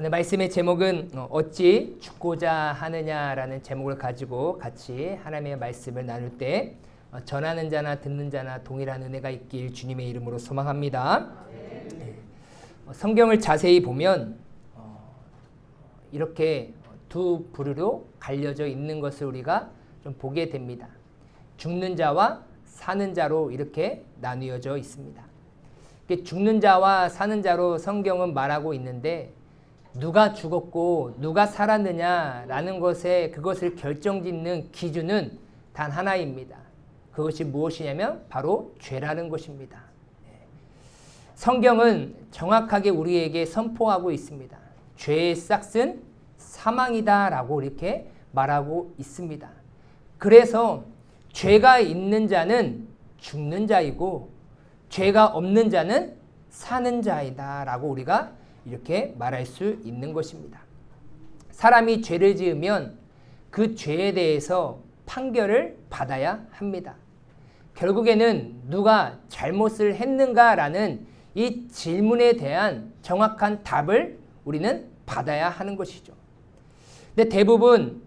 오늘 말씀의 제목은 어찌 죽고자 하느냐라는 제목을 가지고 같이 하나님의 말씀을 나눌 때 전하는 자나 듣는 자나 동일한 은혜가 있길 주님의 이름으로 소망합니다. 성경을 자세히 보면 이렇게 두 부류로 갈려져 있는 것을 우리가 좀 보게 됩니다. 죽는 자와 사는 자로 이렇게 나뉘어져 있습니다. 죽는 자와 사는 자로 성경은 말하고 있는데 누가 죽었고 누가 살았느냐라는 것에 그것을 결정짓는 기준은 단 하나입니다. 그것이 무엇이냐면 바로 죄라는 것입니다. 성경은 정확하게 우리에게 선포하고 있습니다. 죄의 싹은 사망이다라고 이렇게 말하고 있습니다. 그래서 죄가 있는 자는 죽는 자이고 죄가 없는 자는 사는 자이다라고 우리가 이렇게 말할 수 있는 것입니다. 사람이 죄를 지으면 그 죄에 대해서 판결을 받아야 합니다. 결국에는 누가 잘못을 했는가라는 이 질문에 대한 정확한 답을 우리는 받아야 하는 것이죠. 근데 대부분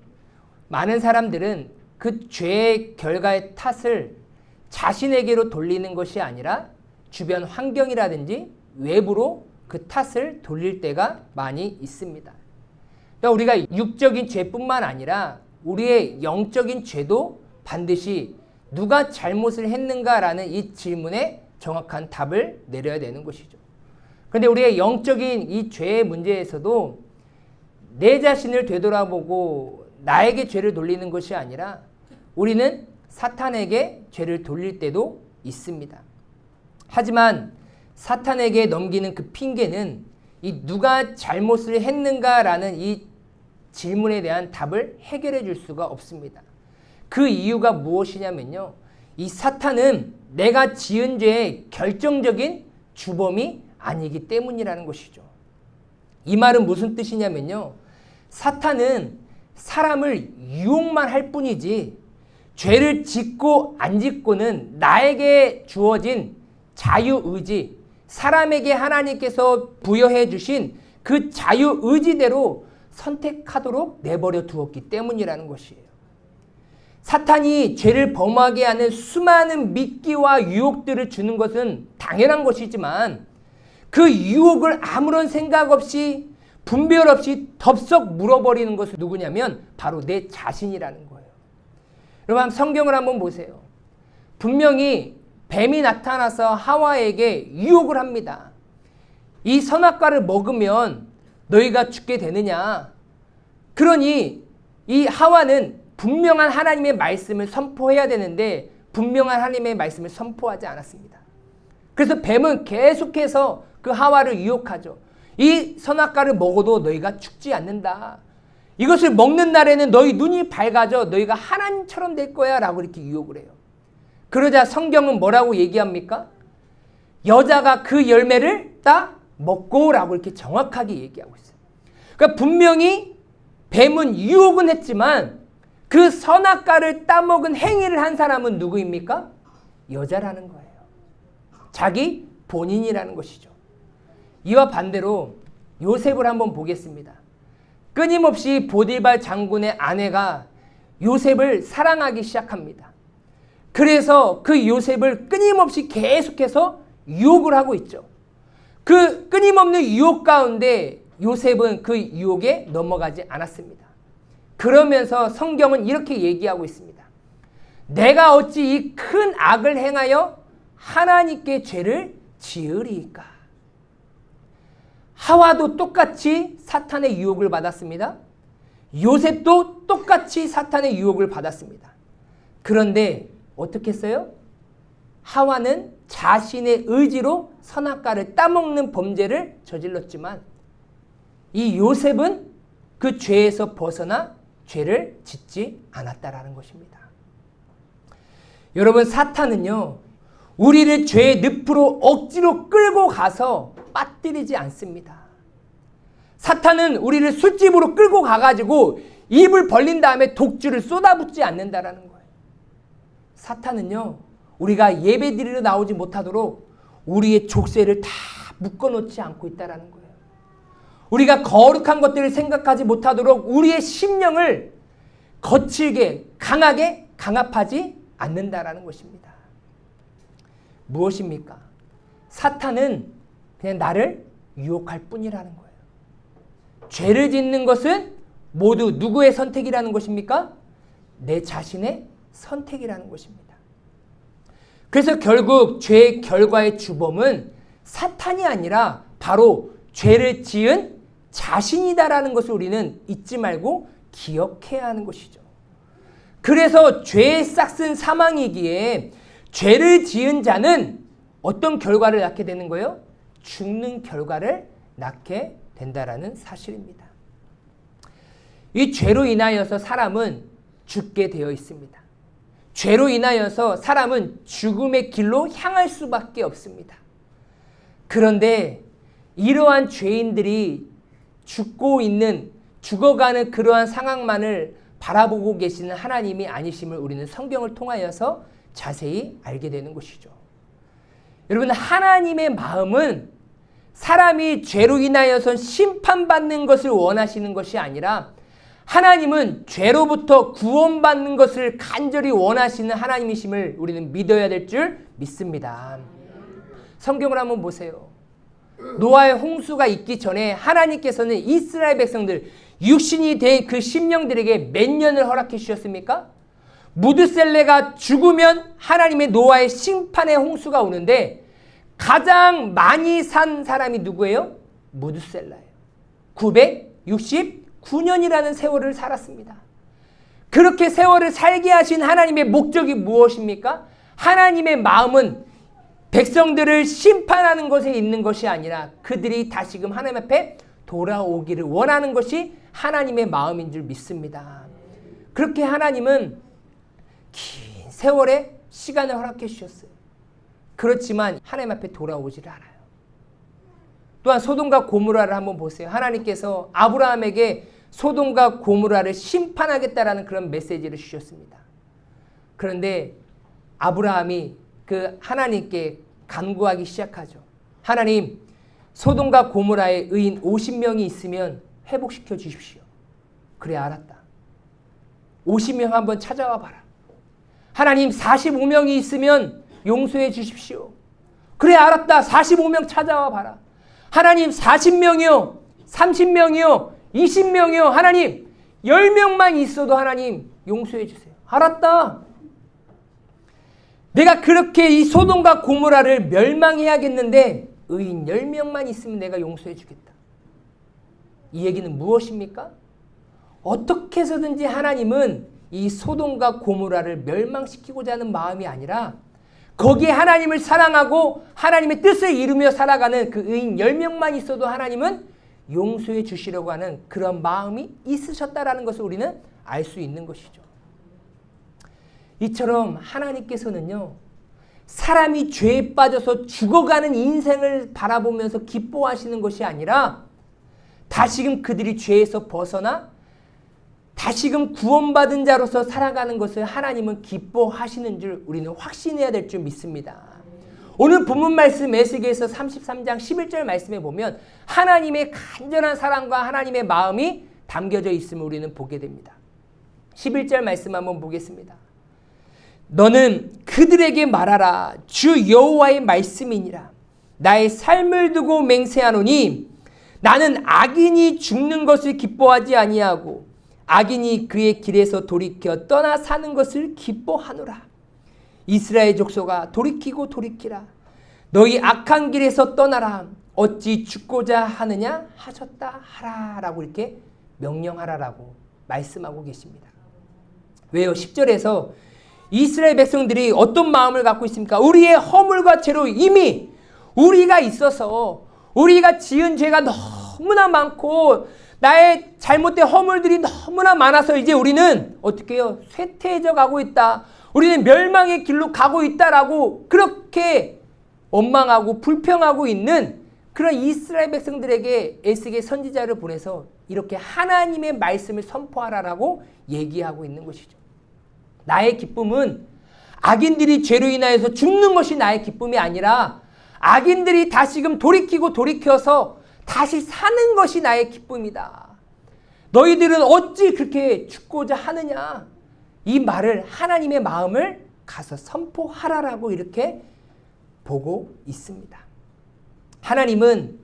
많은 사람들은 그 죄의 결과의 탓을 자신에게로 돌리는 것이 아니라 주변 환경이라든지 외부로 그 탓을 돌릴 때가 많이 있습니다. 그러니까 우리가 육적인 죄뿐만 아니라 우리의 영적인 죄도 반드시 누가 잘못을 했는가라는 이 질문에 정확한 답을 내려야 되는 것이죠. 그런데 우리의 영적인 이 죄의 문제에서도 내 자신을 되돌아보고 나에게 죄를 돌리는 것이 아니라 우리는 사탄에게 죄를 돌릴 때도 있습니다. 하지만 사탄에게 넘기는 그 핑계는 이 누가 잘못을 했는가라는 이 질문에 대한 답을 해결해 줄 수가 없습니다. 그 이유가 무엇이냐면요. 이 사탄은 내가 지은 죄의 결정적인 주범이 아니기 때문이라는 것이죠. 이 말은 무슨 뜻이냐면요. 사탄은 사람을 유혹만 할 뿐이지 죄를 짓고 안 짓고는 나에게 주어진 자유의지, 사람에게 하나님께서 부여해 주신 그 자유의지대로 선택하도록 내버려 두었기 때문이라는 것이에요. 사탄이 죄를 범하게 하는 수많은 미끼와 유혹들을 주는 것은 당연한 것이지만 그 유혹을 아무런 생각 없이 분별 없이 덥석 물어버리는 것은 누구냐면 바로 내 자신이라는 거예요. 여러분 성경을 한번 보세요. 분명히 뱀이 나타나서 하와에게 유혹을 합니다. 이 선악과를 먹으면 너희가 죽게 되느냐. 그러니 이 하와는 분명한 하나님의 말씀을 선포해야 되는데 분명한 하나님의 말씀을 선포하지 않았습니다. 그래서 뱀은 계속해서 그 하와를 유혹하죠. 이 선악과를 먹어도 너희가 죽지 않는다. 이것을 먹는 날에는 너희 눈이 밝아져 너희가 하나님처럼 될 거야 라고 이렇게 유혹을 해요. 그러자 성경은 뭐라고 얘기합니까? 여자가 그 열매를 따 먹고 라고 이렇게 정확하게 얘기하고 있어요. 그러니까 분명히 뱀은 유혹은 했지만 그 선악과를 따먹은 행위를 한 사람은 누구입니까? 여자라는 거예요. 자기 본인이라는 것이죠. 이와 반대로 요셉을 한번 보겠습니다. 끊임없이 보디발 장군의 아내가 요셉을 사랑하기 시작합니다. 그래서 그 요셉을 끊임없이 계속해서 유혹을 하고 있죠. 그 끊임없는 유혹 가운데 요셉은 그 유혹에 넘어가지 않았습니다. 그러면서 성경은 이렇게 얘기하고 있습니다. 내가 어찌 이 큰 악을 행하여 하나님께 죄를 지으리이까. 하와도 똑같이 사탄의 유혹을 받았습니다. 요셉도 똑같이 사탄의 유혹을 받았습니다. 그런데 어떻게 했어요? 하와는 자신의 의지로 선악과를 따먹는 범죄를 저질렀지만 이 요셉은 그 죄에서 벗어나 죄를 짓지 않았다라는 것입니다. 여러분 사탄은요. 우리를 죄의 늪으로 억지로 끌고 가서 빠뜨리지 않습니다. 사탄은 우리를 술집으로 끌고 가가지고 입을 벌린 다음에 독주를 쏟아붓지 않는다라는 거예요. 사탄은요. 우리가 예배드리러 나오지 못하도록 우리의 족쇄를 다 묶어놓지 않고 있다는 거예요. 우리가 거룩한 것들을 생각하지 못하도록 우리의 심령을 거칠게 강하게 강압하지 않는다라는 것입니다. 무엇입니까? 사탄은 그냥 나를 유혹할 뿐이라는 거예요. 죄를 짓는 것은 모두 누구의 선택이라는 것입니까? 내 자신의 선택이라는 것입니다. 그래서 결국 죄의 결과의 주범은 사탄이 아니라 바로 죄를 지은 자신이다라는 것을 우리는 잊지 말고 기억해야 하는 것이죠. 그래서 죄의 싹슨 사망이기에 죄를 지은 자는 어떤 결과를 낳게 되는 거예요? 죽는 결과를 낳게 된다라는 사실입니다. 이 죄로 인하여서 사람은 죽게 되어 있습니다. 죄로 인하여서 사람은 죽음의 길로 향할 수밖에 없습니다. 그런데 이러한 죄인들이 죽어가는 그러한 상황만을 바라보고 계시는 하나님이 아니심을 우리는 성경을 통하여서 자세히 알게 되는 것이죠. 여러분, 하나님의 마음은 사람이 죄로 인하여서 심판받는 것을 원하시는 것이 아니라 하나님은 죄로부터 구원받는 것을 간절히 원하시는 하나님이심을 우리는 믿어야 될 줄 믿습니다. 성경을 한번 보세요. 노아의 홍수가 있기 전에 하나님께서는 이스라엘 백성들, 육신이 된 그 심령들에게 몇 년을 허락해 주셨습니까? 무드셀레가 죽으면 하나님의 노아의 심판의 홍수가 오는데 가장 많이 산 사람이 누구예요? 무드셀라예요. 969년이라는 세월을 살았습니다. 그렇게 세월을 살게 하신 하나님의 목적이 무엇입니까? 하나님의 마음은 백성들을 심판하는 것에 있는 것이 아니라 그들이 다시금 하나님 앞에 돌아오기를 원하는 것이 하나님의 마음인 줄 믿습니다. 그렇게 하나님은 긴 세월의 시간을 허락해 주셨어요. 그렇지만 하나님 앞에 돌아오지를 않아요. 또한 소돔과 고모라를 한번 보세요. 하나님께서 아브라함에게 소돔과 고모라를 심판하겠다라는 그런 메시지를 주셨습니다. 그런데 아브라함이 그 하나님께 간구하기 시작하죠. 하나님, 소돔과 고모라의 의인 50명이 있으면 회복시켜 주십시오. 그래, 알았다. 50명 한번 찾아와 봐라. 하나님, 45명이 있으면 용서해 주십시오. 그래, 알았다. 45명 찾아와 봐라. 하나님, 40명이요, 30명이요, 20명이요. 하나님, 10명만 있어도 하나님 용서해 주세요. 알았다. 내가 그렇게 이 소돔과 고모라를 멸망해야겠는데 의인 10명만 있으면 내가 용서해 주겠다. 이 얘기는 무엇입니까? 어떻게 해서든지 하나님은 이 소돔과 고모라를 멸망시키고자 하는 마음이 아니라 거기에 하나님을 사랑하고 하나님의 뜻을 이루며 살아가는 그 의인 10명만 있어도 하나님은 용서해 주시려고 하는 그런 마음이 있으셨다라는 것을 우리는 알 수 있는 것이죠. 이처럼 하나님께서는요, 사람이 죄에 빠져서 죽어가는 인생을 바라보면서 기뻐하시는 것이 아니라 다시금 그들이 죄에서 벗어나 다시금 구원받은 자로서 살아가는 것을 하나님은 기뻐하시는 줄 우리는 확신해야 될 줄 믿습니다. 오늘 본문 말씀 에스겔서 33장 11절 말씀에 보면 하나님의 간절한 사랑과 하나님의 마음이 담겨져 있음을 우리는 보게 됩니다. 11절 말씀 한번 보겠습니다. 너는 그들에게 말하라. 주 여호와의 말씀이니라. 나의 삶을 두고 맹세하노니 나는 악인이 죽는 것을 기뻐하지 아니하고 악인이 그의 길에서 돌이켜 떠나 사는 것을 기뻐하노라. 이스라엘 족속아, 돌이키고 돌이키라. 너희 악한 길에서 떠나라. 어찌 죽고자 하느냐 하셨다 하라. 라고 이렇게 명령하라라고 말씀하고 계십니다. 왜요? 10절에서 이스라엘 백성들이 어떤 마음을 갖고 있습니까? 우리의 허물과 죄로 이미 우리가 있어서 우리가 지은 죄가 너무나 많고 나의 잘못된 허물들이 너무나 많아서 이제 우리는 어떻게 해요? 쇠퇴해져 가고 있다. 우리는 멸망의 길로 가고 있다라고 그렇게 원망하고 불평하고 있는 그런 이스라엘 백성들에게 에스겔 선지자를 보내서 이렇게 하나님의 말씀을 선포하라라고 얘기하고 있는 것이죠. 나의 기쁨은 악인들이 죄로 인하여서 죽는 것이 나의 기쁨이 아니라 악인들이 다시금 돌이키고 돌이켜서 다시 사는 것이 나의 기쁨이다. 너희들은 어찌 그렇게 죽고자 하느냐. 이 말을 하나님의 마음을 가서 선포하라라고 이렇게 보고 있습니다. 하나님은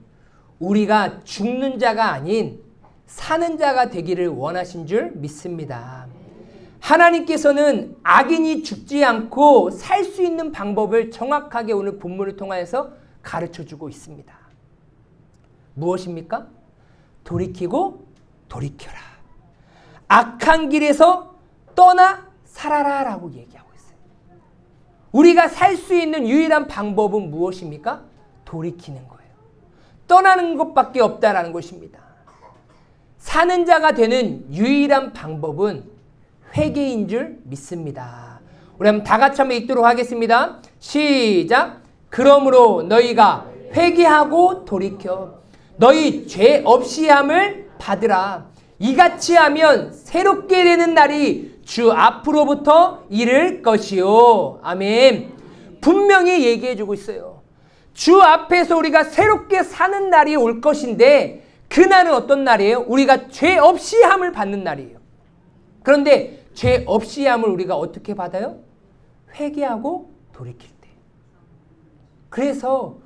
우리가 죽는 자가 아닌 사는 자가 되기를 원하신 줄 믿습니다. 하나님께서는 악인이 죽지 않고 살 수 있는 방법을 정확하게 오늘 본문을 통하여서 가르쳐주고 있습니다. 무엇입니까? 돌이키고 돌이켜라. 악한 길에서 떠나 살아라 라고 얘기하고 있어요. 우리가 살 수 있는 유일한 방법은 무엇입니까? 돌이키는 거예요. 떠나는 것밖에 없다라는 것입니다. 사는 자가 되는 유일한 방법은 회개인 줄 믿습니다. 우리 한번 다 같이 한번 읽도록 하겠습니다. 시작. 그러므로 너희가 회개하고 돌이켜 너희 죄 없이 함을 받으라. 이같이 하면 새롭게 되는 날이 주 앞으로부터 이를 것이요. 아멘. 분명히 얘기해 주고 있어요. 주 앞에서 우리가 새롭게 사는 날이 올 것인데 그날은 어떤 날이에요? 우리가 죄 없이 함을 받는 날이에요. 그런데 죄 없이 함을 우리가 어떻게 받아요? 회개하고 돌이킬 때. 그래서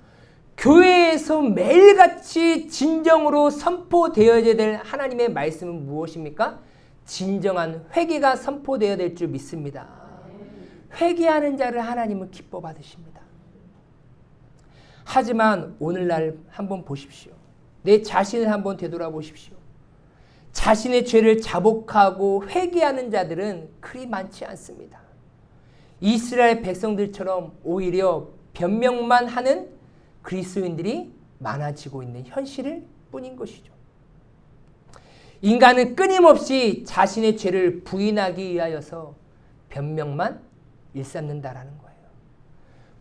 교회에서 매일같이 진정으로 선포되어야 될 하나님의 말씀은 무엇입니까? 진정한 회개가 선포되어야 될 줄 믿습니다. 회개하는 자를 하나님은 기뻐 받으십니다. 하지만 오늘날 한번 보십시오. 내 자신을 한번 되돌아보십시오. 자신의 죄를 자복하고 회개하는 자들은 그리 많지 않습니다. 이스라엘 백성들처럼 오히려 변명만 하는 그리스도인들이 많아지고 있는 현실일 뿐인 것이죠. 인간은 끊임없이 자신의 죄를 부인하기 위하여서 변명만 일삼는다라는 거예요.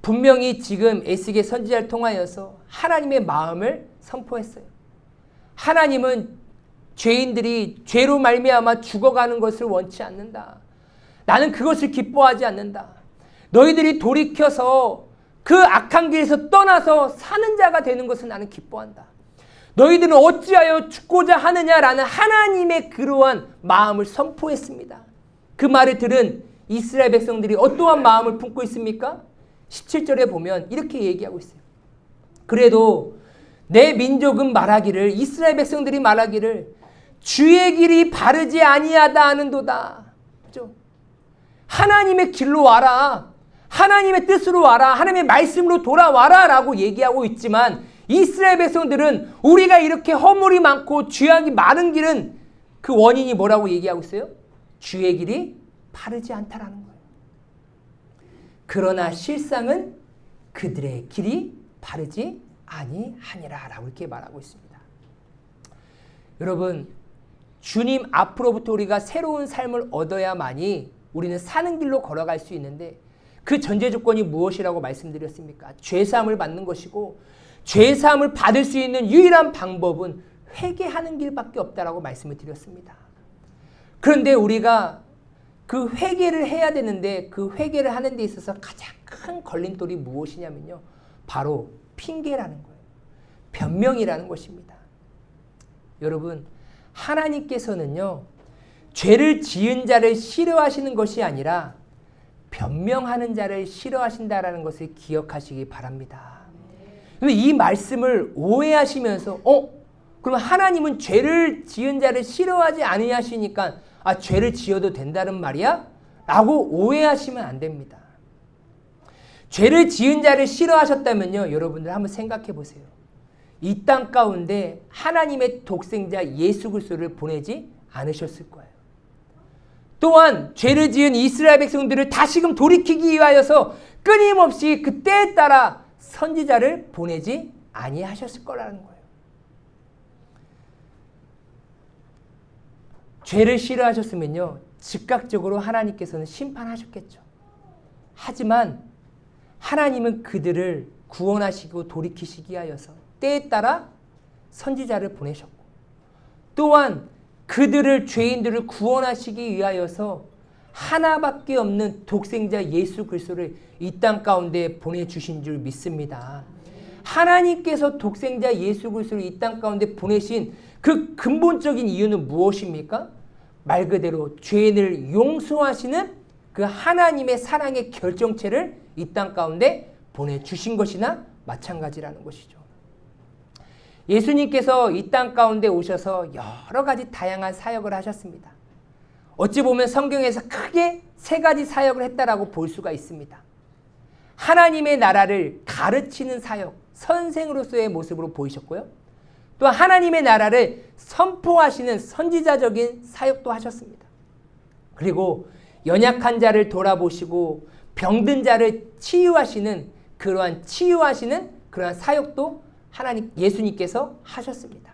분명히 지금 에스겔 선지자를 통하여서 하나님의 마음을 선포했어요. 하나님은 죄인들이 죄로 말미암아 죽어가는 것을 원치 않는다. 나는 그것을 기뻐하지 않는다. 너희들이 돌이켜서 그 악한 길에서 떠나서 사는 자가 되는 것을 나는 기뻐한다. 너희들은 어찌하여 죽고자 하느냐라는 하나님의 그러한 마음을 선포했습니다. 그 말을 들은 이스라엘 백성들이 어떠한 마음을 품고 있습니까? 17절에 보면 이렇게 얘기하고 있어요. 그래도 내 민족은 말하기를, 이스라엘 백성들이 말하기를 주의 길이 바르지 아니하다 하는도다. 그렇죠? 하나님의 길로 와라. 하나님의 뜻으로 와라. 하나님의 말씀으로 돌아와라 라고 얘기하고 있지만 이스라엘 백성들은 우리가 이렇게 허물이 많고 죄악이 많은 길은 그 원인이 뭐라고 얘기하고 있어요? 주의 길이 바르지 않다라는 거예요. 그러나 실상은 그들의 길이 바르지 아니하니라 라고 이렇게 말하고 있습니다. 여러분, 주님 앞으로부터 우리가 새로운 삶을 얻어야만이 우리는 사는 길로 걸어갈 수 있는데 그 전제 조건이 무엇이라고 말씀드렸습니까? 죄사함을 받는 것이고 죄사함을 받을 수 있는 유일한 방법은 회개하는 길밖에 없다라고 말씀을 드렸습니다. 그런데 우리가 그 회개를 해야 되는데 그 회개를 하는 데 있어서 가장 큰 걸림돌이 무엇이냐면요. 바로 핑계라는 거예요. 변명이라는 것입니다. 여러분, 하나님께서는요. 죄를 지은 자를 싫어하시는 것이 아니라 변명하는 자를 싫어하신다라는 것을 기억하시기 바랍니다. 근데 이 말씀을 오해하시면서 그럼 하나님은 죄를 지은 자를 싫어하지 아니하시니까 죄를 지어도 된다는 말이야? 라고 오해하시면 안 됩니다. 죄를 지은 자를 싫어하셨다면요. 여러분들 한번 생각해 보세요. 이 땅 가운데 하나님의 독생자 예수 그리스도를 보내지 않으셨을 거예요. 또한 죄를 지은 이스라엘 백성들을 다시금 돌이키기 위하여서 끊임없이 그 때에 따라 선지자를 보내지 아니하셨을 거라는 거예요. 죄를 싫어하셨으면요. 즉각적으로 하나님께서는 심판하셨겠죠. 하지만 하나님은 그들을 구원하시고 돌이키시기 위하여서 때에 따라 선지자를 보내셨고 또한 그들을 죄인들을 구원하시기 위하여서 하나밖에 없는 독생자 예수 그리스도를 이 땅 가운데 보내주신 줄 믿습니다. 하나님께서 독생자 예수 그리스도를 이 땅 가운데 보내신 그 근본적인 이유는 무엇입니까? 말 그대로 죄인을 용서하시는 그 하나님의 사랑의 결정체를 이 땅 가운데 보내주신 것이나 마찬가지라는 것이죠. 예수님께서 이 땅 가운데 오셔서 여러 가지 다양한 사역을 하셨습니다. 어찌 보면 성경에서 크게 세 가지 사역을 했다라고 볼 수가 있습니다. 하나님의 나라를 가르치는 사역, 선생으로서의 모습으로 보이셨고요. 또 하나님의 나라를 선포하시는 선지자적인 사역도 하셨습니다. 그리고 연약한 자를 돌아보시고 병든 자를 치유하시는 그러한 사역도 예수님께서 하셨습니다.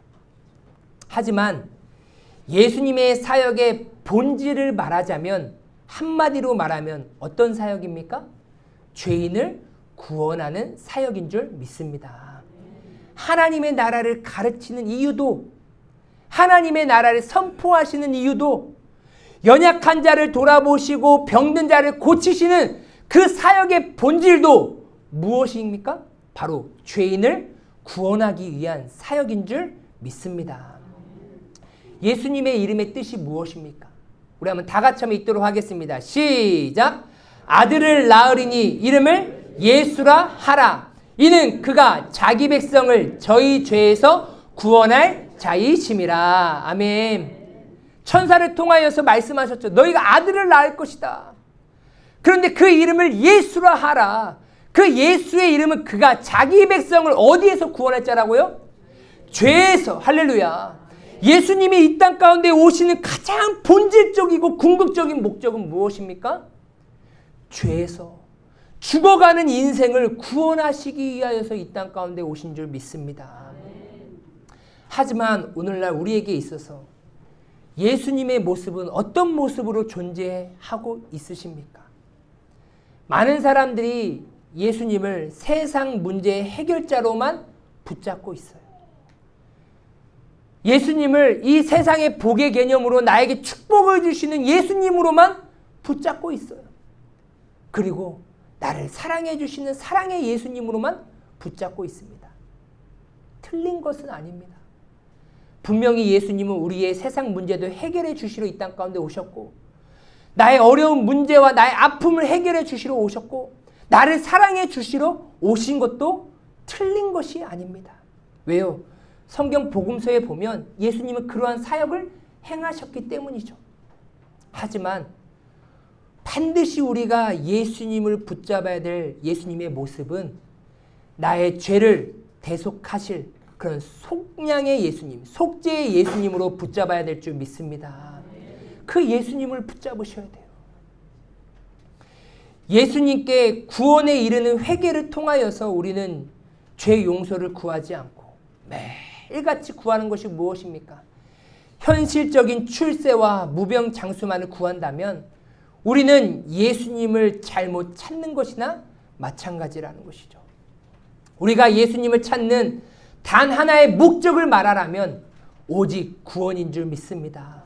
하지만 예수님의 사역의 본질을 말하자면 한마디로 말하면 어떤 사역입니까? 죄인을 구원하는 사역인 줄 믿습니다. 하나님의 나라를 가르치는 이유도, 하나님의 나라를 선포하시는 이유도, 연약한 자를 돌아보시고 병든 자를 고치시는 그 사역의 본질도 무엇입니까? 바로 죄인을 구원하기 위한 사역인 줄 믿습니다. 예수님의 이름의 뜻이 무엇입니까? 우리 한번 다 같이 한번 읽도록 하겠습니다. 시작! 아들을 낳으리니 이름을 예수라 하라. 이는 그가 자기 백성을 저희 죄에서 구원할 자이심이라. 아멘. 천사를 통하여서 말씀하셨죠. 너희가 아들을 낳을 것이다. 그런데 그 이름을 예수라 하라. 그 예수의 이름은 그가 자기 백성을 어디에서 구원할 자라고요? 죄에서. 할렐루야. 예수님이 이 땅 가운데 오시는 가장 본질적이고 궁극적인 목적은 무엇입니까? 죄에서 죽어가는 인생을 구원하시기 위하여서 이 땅 가운데 오신 줄 믿습니다. 하지만 오늘날 우리에게 있어서 예수님의 모습은 어떤 모습으로 존재하고 있으십니까? 많은 사람들이 예수님을 세상 문제의 해결자로만 붙잡고 있어요. 예수님을 이 세상의 복의 개념으로 나에게 축복을 주시는 예수님으로만 붙잡고 있어요. 그리고 나를 사랑해 주시는 사랑의 예수님으로만 붙잡고 있습니다. 틀린 것은 아닙니다. 분명히 예수님은 우리의 세상 문제도 해결해 주시러 이 땅 가운데 오셨고, 나의 어려운 문제와 나의 아픔을 해결해 주시러 오셨고, 나를 사랑해 주시러 오신 것도 틀린 것이 아닙니다. 왜요? 성경 복음서에 보면 예수님은 그러한 사역을 행하셨기 때문이죠. 하지만 반드시 우리가 예수님을 붙잡아야 될 예수님의 모습은 나의 죄를 대속하실 그런 속량의 예수님, 속죄의 예수님으로 붙잡아야 될 줄 믿습니다. 그 예수님을 붙잡으셔야 돼요. 예수님께 구원에 이르는 회개를 통하여서 우리는 죄 용서를 구하지 않고 매일같이 구하는 것이 무엇입니까? 현실적인 출세와 무병장수만을 구한다면 우리는 예수님을 잘못 찾는 것이나 마찬가지라는 것이죠. 우리가 예수님을 찾는 단 하나의 목적을 말하라면 오직 구원인 줄 믿습니다.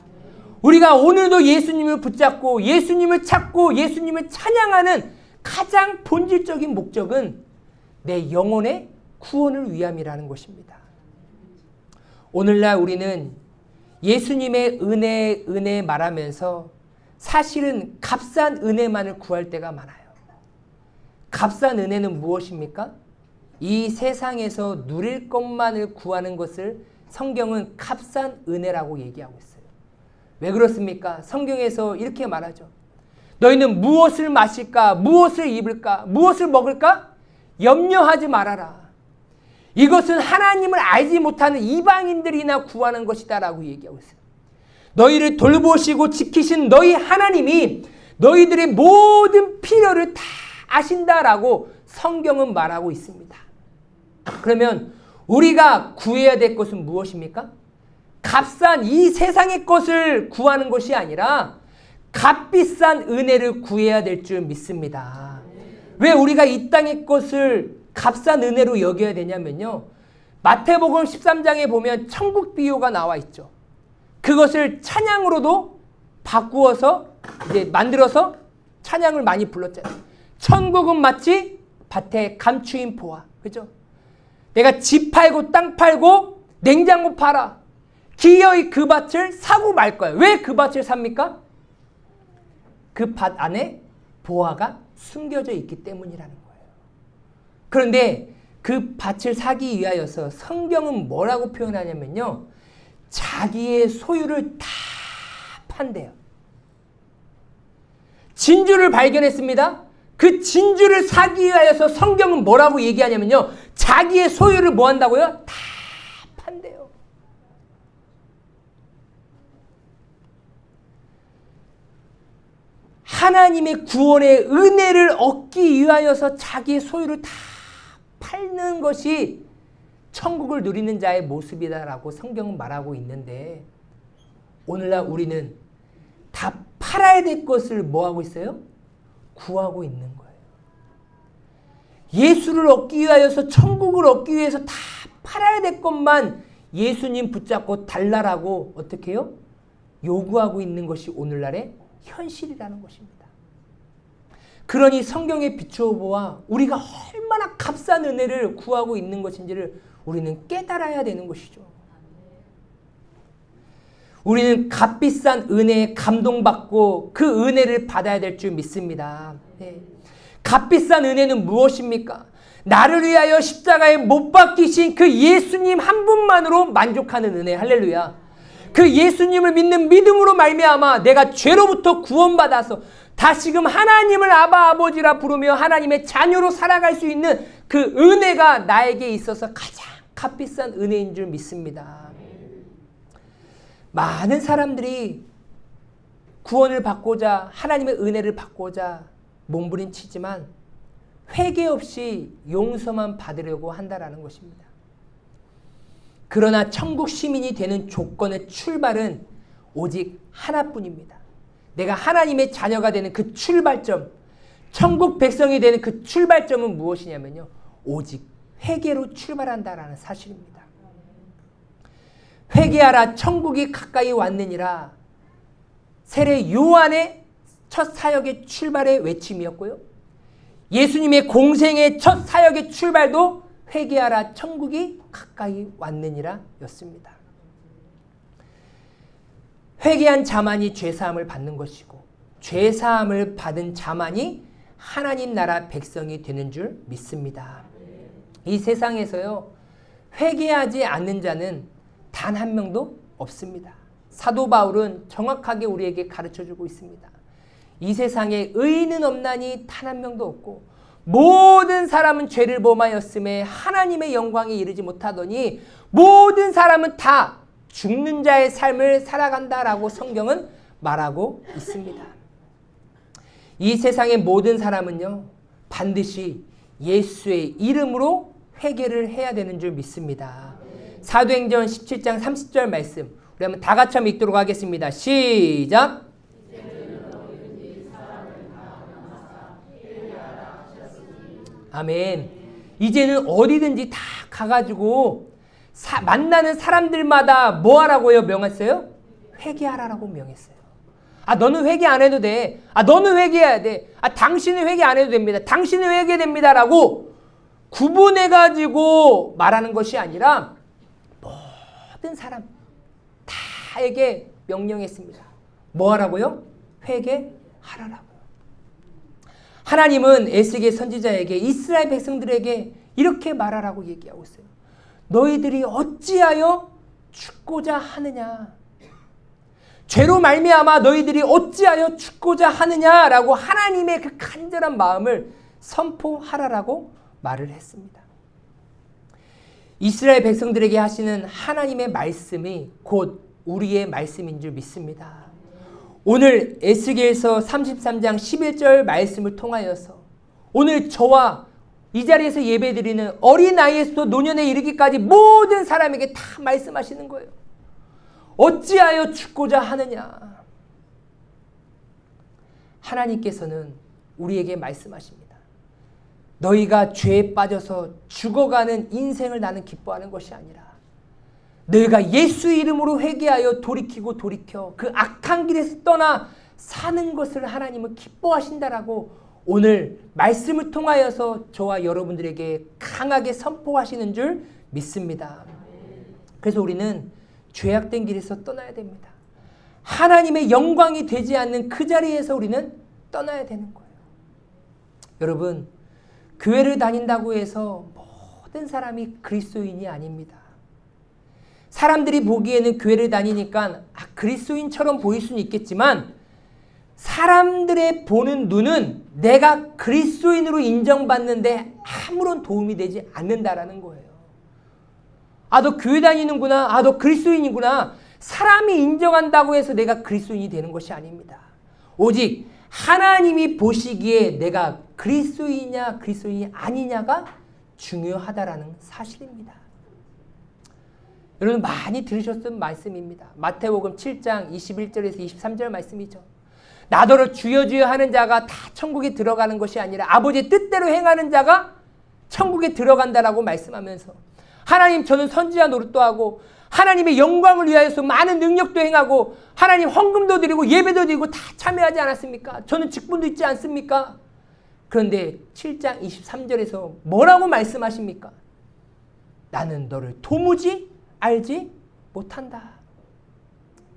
우리가 오늘도 예수님을 붙잡고 예수님을 찾고 예수님을 찬양하는 가장 본질적인 목적은 내 영혼의 구원을 위함이라는 것입니다. 오늘날 우리는 예수님의 은혜 말하면서 사실은 값싼 은혜만을 구할 때가 많아요. 값싼 은혜는 무엇입니까? 이 세상에서 누릴 것만을 구하는 것을 성경은 값싼 은혜라고 얘기하고 있어요. 왜 그렇습니까? 성경에서 이렇게 말하죠. 너희는 무엇을 마실까? 무엇을 입을까? 무엇을 먹을까? 염려하지 말아라. 이것은 하나님을 알지 못하는 이방인들이나 구하는 것이다 라고 얘기하고 있어요. 너희를 돌보시고 지키신 너희 하나님이 너희들의 모든 필요를 다 아신다라고 성경은 말하고 있습니다. 그러면 우리가 구해야 될 것은 무엇입니까? 값싼 이 세상의 것을 구하는 것이 아니라 값비싼 은혜를 구해야 될 줄 믿습니다. 왜 우리가 이 땅의 것을 값싼 은혜로 여겨야 되냐면요. 마태복음 13장에 보면 천국 비유가 나와 있죠. 그것을 찬양으로도 바꾸어서 이제 만들어서 찬양을 많이 불렀잖아요. 천국은 마치 밭에 감추인 포와, 그죠? 내가 집 팔고 땅 팔고 냉장고 팔아 기어이 그 밭을 사고 말 거야. 왜 그 밭을 삽니까? 그 밭 안에 보화가 숨겨져 있기 때문이라는 거예요. 그런데 그 밭을 사기 위하여서 성경은 뭐라고 표현하냐면요. 자기의 소유를 다 판대요. 진주를 발견했습니다. 그 진주를 사기 위하여서 성경은 뭐라고 얘기하냐면요. 자기의 소유를 뭐 한다고요? 다 판대요. 하나님의 구원의 은혜를 얻기 위하여서 자기의 소유를 다 팔는 것이 천국을 누리는 자의 모습이다라고 성경은 말하고 있는데 오늘날 우리는 다 팔아야 될 것을 뭐 하고 있어요? 구하고 있는 거예요. 예수를 얻기 위하여서 천국을 얻기 위해서 다 팔아야 될 것만 예수님 붙잡고 달라라고 어떻게 해요? 요구하고 있는 것이 오늘날의 현실이라는 것입니다. 그러니 성경에 비추어 보아 우리가 얼마나 값싼 은혜를 구하고 있는 것인지를 우리는 깨달아야 되는 것이죠. 우리는 값비싼 은혜에 감동받고 그 은혜를 받아야 될 줄 믿습니다. 네. 값비싼 은혜는 무엇입니까? 나를 위하여 십자가에 못 박히신 그 예수님 한 분만으로 만족하는 은혜. 할렐루야. 그 예수님을 믿는 믿음으로 말미암아 내가 죄로부터 구원받아서 다시금 하나님을 아바 아버지라 부르며 하나님의 자녀로 살아갈 수 있는 그 은혜가 나에게 있어서 가장 값비싼 은혜인 줄 믿습니다. 많은 사람들이 구원을 받고자 하나님의 은혜를 받고자 몸부림치지만 회개 없이 용서만 받으려고 한다라는 것입니다. 그러나 천국 시민이 되는 조건의 출발은 오직 하나뿐입니다. 내가 하나님의 자녀가 되는 그 출발점, 천국 백성이 되는 그 출발점은 무엇이냐면요. 오직 회개로 출발한다라는 사실입니다. 회개하라 천국이 가까이 왔느니라 세례 요한의 첫 사역의 출발의 외침이었고요. 예수님의 공생의 첫 사역의 출발도 회개하라 천국이 가까이 왔느니라 였습니다. 회개한 자만이 죄사함을 받는 것이고 죄사함을 받은 자만이 하나님 나라 백성이 되는 줄 믿습니다. 이 세상에서요. 회개하지 않는 자는 단 한 명도 없습니다. 사도 바울은 정확하게 우리에게 가르쳐주고 있습니다. 이 세상에 의인은 없나니 단 한 명도 없고 모든 사람은 죄를 범하였음에 하나님의 영광에 이르지 못하더니 모든 사람은 다 죽는 자의 삶을 살아간다라고 성경은 말하고 있습니다. 이 세상의 모든 사람은요. 반드시 예수의 이름으로 회개를 해야 되는 줄 믿습니다. 사도행전 17장 30절 말씀 우리 한번 다 같이 한번 읽도록 하겠습니다. 시작! 아멘. 이제는 어디든지 다 가가지고 만나는 사람들마다 뭐 하라고요? 명했어요? 회개하라고 명했어요. 아, 너는 회개 안 해도 돼. 아, 너는 회개해야 돼. 아, 당신은 회개 안 해도 됩니다. 당신은 회개됩니다. 라고 구분해가지고 말하는 것이 아니라 모든 사람 다에게 명령했습니다. 뭐 하라고요? 회개하라라고요. 하나님은 에스겔 선지자에게 이스라엘 백성들에게 이렇게 말하라고 얘기하고 있어요. 너희들이 어찌하여 죽고자 하느냐? 죄로 말미암아 너희들이 어찌하여 죽고자 하느냐라고 하나님의 그 간절한 마음을 선포하라라고 말을 했습니다. 이스라엘 백성들에게 하시는 하나님의 말씀이 곧 우리의 말씀인 줄 믿습니다. 오늘 에스겔서 33장 11절 말씀을 통하여서 오늘 저와 이 자리에서 예배드리는 어린아이에서부터 노년에 이르기까지 모든 사람에게 다 말씀하시는 거예요. 어찌하여 죽고자 하느냐? 하나님께서는 우리에게 말씀하십니다. 너희가 죄에 빠져서 죽어가는 인생을 나는 기뻐하는 것이 아니라 너희가 예수 이름으로 회개하여 돌이키고 돌이켜 그 악한 길에서 떠나 사는 것을 하나님은 기뻐하신다라고 오늘 말씀을 통하여서 저와 여러분들에게 강하게 선포하시는 줄 믿습니다. 그래서 우리는 죄악된 길에서 떠나야 됩니다. 하나님의 영광이 되지 않는 그 자리에서 우리는 떠나야 되는 거예요. 여러분, 교회를 다닌다고 해서 모든 사람이 그리스도인이 아닙니다. 사람들이 보기에는 교회를 다니니까 그리스도인처럼 보일 수는 있겠지만 사람들의 보는 눈은 내가 그리스도인으로 인정받는데 아무런 도움이 되지 않는다라는 거예요. 너 교회 다니는구나. 너 그리스도인이구나. 사람이 인정한다고 해서 내가 그리스도인이 되는 것이 아닙니다. 오직 하나님이 보시기에 내가 그리스도인이냐 그리스도인이 아니냐가 중요하다라는 사실입니다. 여러분 많이 들으셨던 말씀입니다. 마태복음 7장 21절에서 23절 말씀이죠. 나더러 주여 주여 하는 자가 다 천국에 들어가는 것이 아니라 아버지의 뜻대로 행하는 자가 천국에 들어간다라고 말씀하면서 하나님 저는 선지자 노릇도 하고 하나님의 영광을 위하여서 많은 능력도 행하고 하나님 헌금도 드리고 예배도 드리고 다 참여하지 않았습니까? 저는 직분도 있지 않습니까? 그런데 7장 23절에서 뭐라고 말씀하십니까? 나는 너를 도무지 알지 못한다.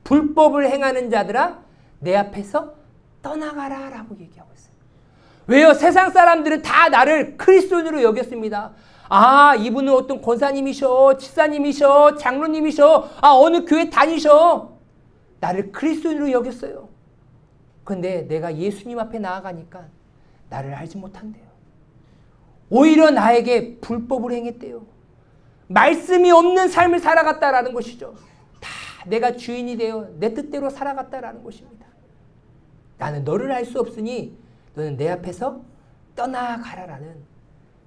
불법을 행하는 자들아 내 앞에서 떠나가라 라고 얘기하고 있어요. 왜요? 세상 사람들은 다 나를 그리스도인으로 여겼습니다. 이분은 어떤 권사님이셔, 집사님이셔, 장로님이셔, 어느 교회 다니셔. 나를 그리스도인으로 여겼어요. 그런데 내가 예수님 앞에 나아가니까 나를 알지 못한대요. 오히려 나에게 불법을 행했대요. 말씀이 없는 삶을 살아갔다라는 것이죠. 다 내가 주인이 되어 내 뜻대로 살아갔다라는 것입니다. 나는 너를 알 수 없으니 너는 내 앞에서 떠나가라라는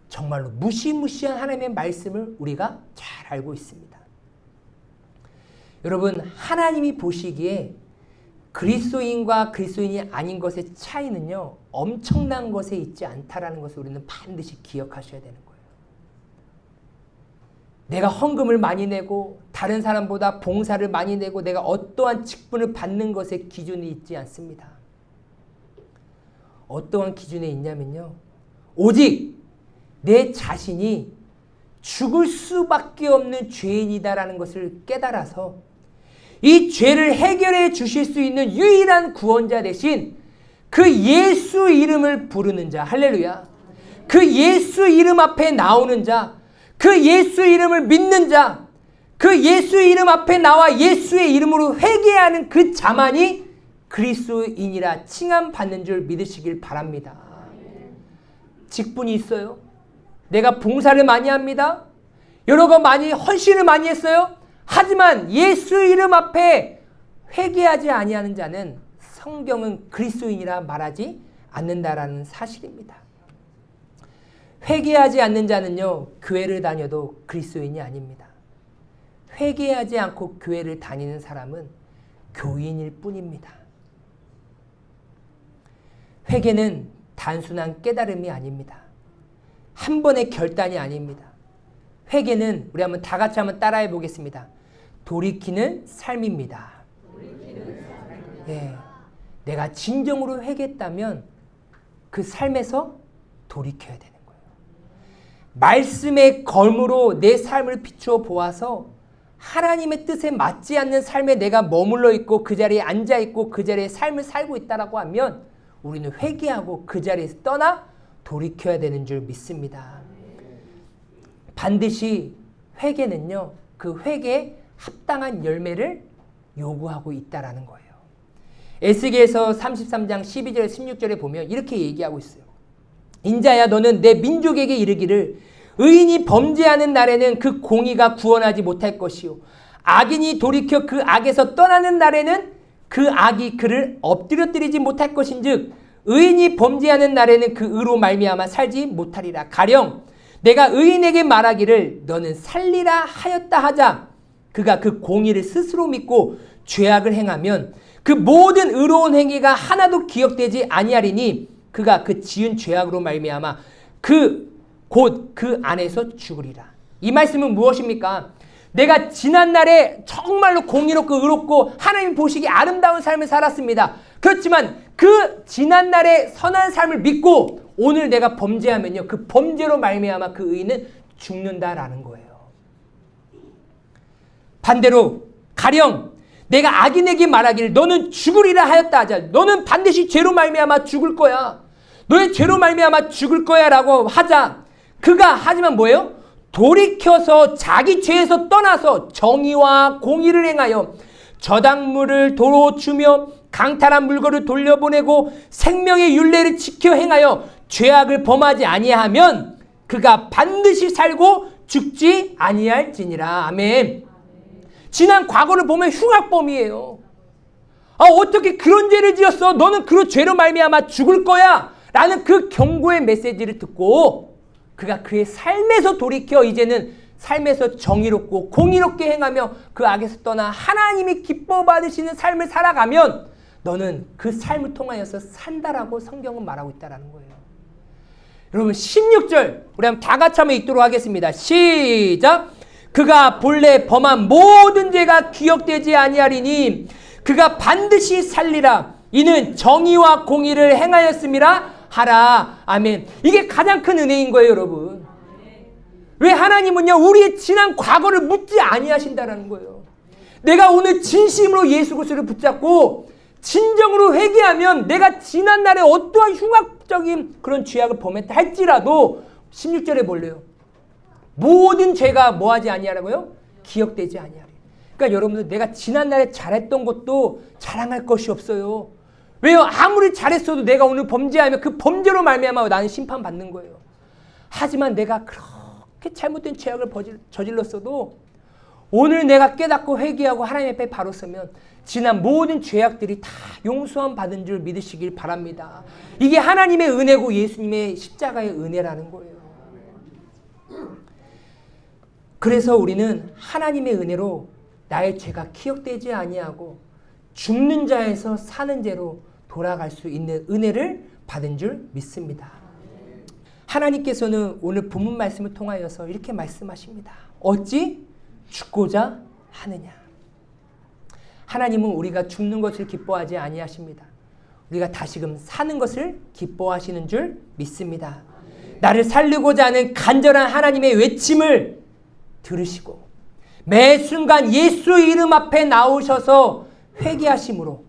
정말로 무시무시한 하나님의 말씀을 우리가 잘 알고 있습니다. 여러분, 하나님이 보시기에 그리스도인과 그리스도인이 아닌 것의 차이는요, 엄청난 것에 있지 않다라는 것을 우리는 반드시 기억하셔야 되는 거예요. 내가 헌금을 많이 내고 다른 사람보다 봉사를 많이 내고 내가 어떠한 직분을 받는 것에 기준이 있지 않습니다. 어떠한 기준에 있냐면요, 오직 내 자신이 죽을 수밖에 없는 죄인이다라는 것을 깨달아서 이 죄를 해결해 주실 수 있는 유일한 구원자 대신 그 예수 이름을 부르는 자, 할렐루야. 그 예수 이름 앞에 나오는 자, 그 예수 이름을 믿는 자, 그 예수 이름 앞에 나와 예수의 이름으로 회개하는 그 자만이 그리스도인이라 칭함받는 줄 믿으시길 바랍니다. 직분이 있어요. 내가 봉사를 많이 합니다. 여러 거 많이 헌신을 많이 했어요. 하지만 예수 이름 앞에 회개하지 아니하는 자는 성경은 그리스도인이라 말하지 않는다라는 사실입니다. 회개하지 않는 자는요, 교회를 다녀도 그리스도인이 아닙니다. 회개하지 않고 교회를 다니는 사람은 교인일 뿐입니다. 회개는 단순한 깨달음이 아닙니다. 한 번의 결단이 아닙니다. 회개는 우리 한번 다 같이 한번 따라해 보겠습니다. 돌이키는 삶입니다. 예, 내가 진정으로 회개했다면 그 삶에서 돌이켜야 되는 거예요. 말씀의 검으로 내 삶을 비추어 보아서 하나님의 뜻에 맞지 않는 삶에 내가 머물러 있고 그 자리에 앉아 있고 그 자리에 삶을 살고 있다라고 하면 우리는 회개하고 그 자리에서 떠나 돌이켜야 되는 줄 믿습니다. 반드시 회개는요, 그 회개에 합당한 열매를 요구하고 있다라는 거예요. 에스겔서 33장 12절 16절에 보면 이렇게 얘기하고 있어요. 인자야 너는 내 민족에게 이르기를 의인이 범죄하는 날에는 그 공의가 구원하지 못할 것이요 악인이 돌이켜 그 악에서 떠나는 날에는 그 악이 그를 엎드려뜨리지 못할 것인즉 의인이 범죄하는 날에는 그 의로 말미암아 살지 못하리라. 가령 내가 의인에게 말하기를 너는 살리라 하였다 하자 그가 그 공의를 스스로 믿고 죄악을 행하면 그 모든 의로운 행위가 하나도 기억되지 아니하리니 그가 그 지은 죄악으로 말미암아 곧 그 안에서 죽으리라. 이 말씀은 무엇입니까? 내가 지난날에 정말로 공의롭고 의롭고 하나님 보시기 아름다운 삶을 살았습니다. 그렇지만 그 지난날의 선한 삶을 믿고 오늘 내가 범죄하면요, 그 범죄로 말미암아 그 의인은 죽는다라는 거예요. 반대로 가령 내가 악인에게 말하기를 너는 죽으리라 하였다 하자. 너는 반드시 죄로 말미암아 죽을 거야. 너의 죄로 말미암아 죽을 거야 라고 하자. 그가 하지만 뭐예요? 돌이켜서 자기 죄에서 떠나서 정의와 공의를 행하여 저당물을 도로 주며 강탈한 물건을 돌려보내고 생명의 율례를 지켜 행하여 죄악을 범하지 아니하면 그가 반드시 살고 죽지 아니할지니라. 아멘. 지난 과거를 보면 흉악범이에요. 어떻게 그런 죄를 지었어? 너는 그 죄로 말미암아 죽을 거야 라는 그 경고의 메시지를 듣고 그가 그의 삶에서 돌이켜 이제는 삶에서 정의롭고 공의롭게 행하며 그 악에서 떠나 하나님이 기뻐 받으시는 삶을 살아가면 너는 그 삶을 통하여서 산다라고 성경은 말하고 있다는 거예요. 여러분 16절 우리 한번 다 같이 한번 읽도록 하겠습니다. 시작. 그가 본래 범한 모든 죄가 기억되지 아니하리니 그가 반드시 살리라. 이는 정의와 공의를 행하였음이라 하라. 아멘. 이게 가장 큰 은혜인 거예요, 여러분. 왜 하나님은요, 우리의 지난 과거를 묻지 아니하신다라는 거예요. 내가 오늘 진심으로 예수 그리스도를 붙잡고 진정으로 회개하면 내가 지난날에 어떠한 흉악적인 그런 죄악을 범했다 할지라도 16절에 볼래요. 모든 죄가 뭐하지 아니하라고요? 기억되지 아니하리. 그러니까 여러분들 내가 지난날에 잘했던 것도 자랑할 것이 없어요. 왜요? 아무리 잘했어도 내가 오늘 범죄하면 그 범죄로 말미암아 나는 심판받는 거예요. 하지만 내가 그렇게 잘못된 죄악을 저질렀어도 오늘 내가 깨닫고 회개하고 하나님 앞에 바로 서면 지난 모든 죄악들이 다 용서함 받은 줄 믿으시길 바랍니다. 이게 하나님의 은혜고 예수님의 십자가의 은혜라는 거예요. 그래서 우리는 하나님의 은혜로 나의 죄가 기억되지 아니하고 죽는 자에서 사는 죄로 돌아갈 수 있는 은혜를 받은 줄 믿습니다. 하나님께서는 오늘 본문 말씀을 통하여서 이렇게 말씀하십니다. 어찌 죽고자 하느냐. 하나님은 우리가 죽는 것을 기뻐하지 아니하십니다. 우리가 다시금 사는 것을 기뻐하시는 줄 믿습니다. 나를 살리고자 하는 간절한 하나님의 외침을 들으시고 매 순간 예수 이름 앞에 나오셔서 회개하심으로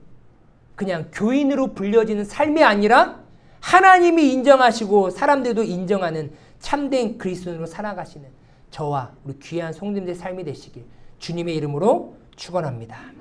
그냥 교인으로 불려지는 삶이 아니라 하나님이 인정하시고 사람들도 인정하는 참된 그리스도인으로 살아가시는 저와 우리 귀한 성도님들의 삶이 되시길 주님의 이름으로 축원합니다.